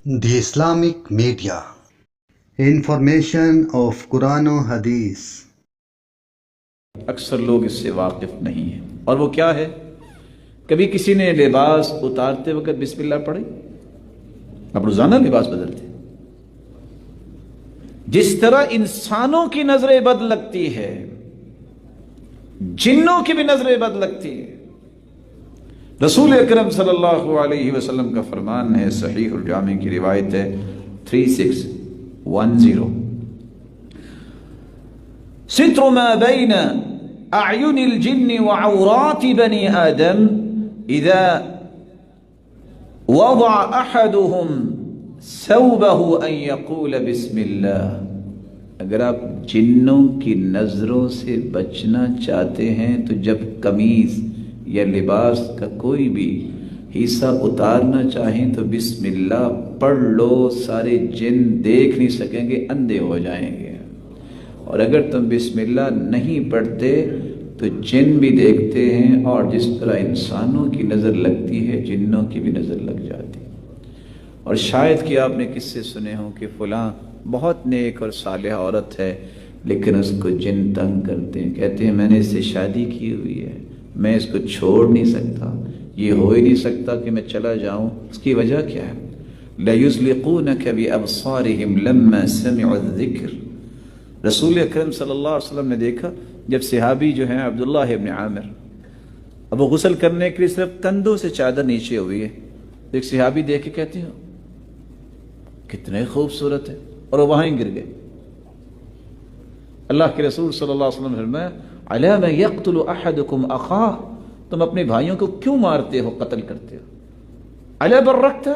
The Islamic Media. Information of Quran و حدیث. اکثر لوگ اس سے واقف نہیں ہیں، اور وہ کیا ہے؟ کبھی کسی نے لباس اتارتے وقت بسم اللہ پڑھی؟ اب روزانہ لباس بدلتے، جس طرح انسانوں کی نظریں بد لگتی ہے، جنوں کی بھی نظریں بد لگتی ہے۔ رسول اکرم صلی اللہ علیہ وسلم کا فرمان ہے، صحیح الجامع کی روایت ہے 3610، ستر ما بین اعین الجن وعورات بنی آدم اذا وضع احدهم ثوبه ان يقول بسم اللہ۔ اگر آپ جنوں کی نظروں سے بچنا چاہتے ہیں تو جب قمیض یا لباس کا کوئی بھی حصہ اتارنا چاہیں تو بسم اللہ پڑھ لو، سارے جن دیکھ نہیں سکیں گے، اندھے ہو جائیں گے۔ اور اگر تم بسم اللہ نہیں پڑھتے تو جن بھی دیکھتے ہیں، اور جس طرح انسانوں کی نظر لگتی ہے جنوں کی بھی نظر لگ جاتی ہے۔ اور شاید کہ آپ نے کس سے سنے ہوں کہ فلاں بہت نیک اور صالح عورت ہے لیکن اس کو جن تنگ کرتے ہیں، کہتے ہیں میں نے اس سے شادی کی ہوئی ہے، میں اس کو چھوڑ نہیں سکتا، یہ ہو ہی نہیں سکتا کہ میں چلا جاؤں۔ اس کی وجہ کیا ہے؟ لَيُزْلِقُونَكَ بِأَبْصَارِهِمْ لَمَّا سَمِعُوا الذِّكْرَ۔ رسول اکرم صلی اللہ علیہ وسلم نے دیکھا جب صحابی جو ہیں عبداللہ ابن عامر، اب وہ غسل کرنے کے لیے صرف کندھوں سے چادر نیچے ہوئی ہے، ایک صحابی دیکھ کے کہتے ہیں کتنے خوبصورت ہے، اور وہ وہاں ہی گر گئے۔ اللہ کے رسول صلی اللہ علیہ وسلم نے فرمایا عَلَى مَا يَقْتُلُ أَحَدُكُمْ أَخَاهُ، تم اپنے بھائیوں کو کیوں مارتے ہو، قتل کرتے ہو؟ عَلَى بَرَّكْتَ،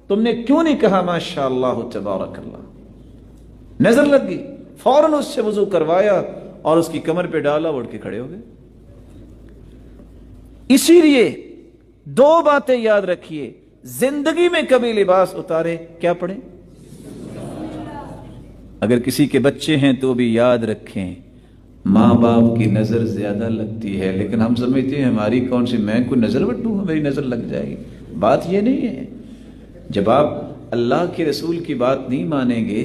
تم نے کیوں نہیں کہا ماشاء اللہ تبارک اللہ؟ نظر لگ گئی، فوراً اس سے وضو کروایا اور اس کی کمر پہ ڈالا، اٹھ کے کھڑے ہو گئے۔ اسی لیے دو باتیں یاد رکھیے، زندگی میں کبھی لباس اتارے کیا پڑھیں؟ اگر کسی کے بچے ہیں تو بھی یاد رکھیں ماں باپ کی نظر زیادہ لگتی ہے، لیکن ہم سمجھتے ہیں ہماری کون سی، میں کوئی نظر بٹوں، میری نظر لگ جائے گی۔ بات یہ نہیں ہے۔ جب آپ اللہ کے رسول کی بات نہیں مانیں گے،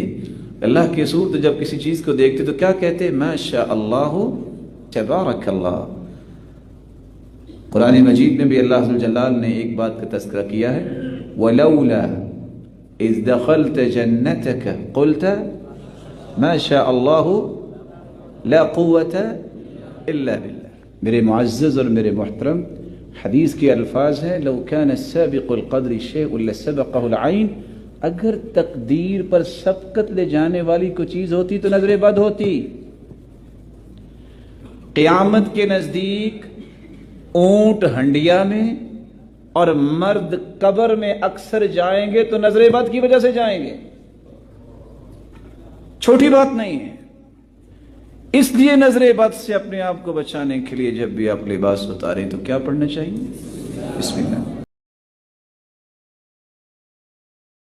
اللہ کے رسول تو جب کسی چیز کو دیکھتے تو کیا کہتے؟ ماشاء اللہ تبارک اللہ۔ قرآن مجید میں بھی اللہ عز و جلال نے ایک بات کا تذکرہ کیا ہے، وَلَوْلَا إِذْ دَخَلْتَ جَنَّتَكَ قُلْتَ مَا شَاءَ اللَّهُ لَا قُوَّةَ إِلَّا بِاللَّهِ۔ میرے معزز اور میرے محترم، حدیث کے الفاظ ہیں لَوْ كَانَ السَّابِقُ الْقَدْرِ شَيْءٌ لَسَبَقَهُ الْعَيْنُ، اگر تقدیر پر سبقت لے جانے والی کوئی چیز ہوتی تو نظر بد ہوتی۔ قیامت کے نزدیک اونٹ ہنڈیا میں اور مرد قبر میں اکثر جائیں گے تو نظر بد کی وجہ سے جائیں گے، چھوٹی بات نہیں ہے۔ اس لیے نظر بد سے اپنے آپ کو بچانے کے لیے جب بھی آپ لباس اتاریں تو کیا پڑھنا چاہیے؟ بسم اللہ۔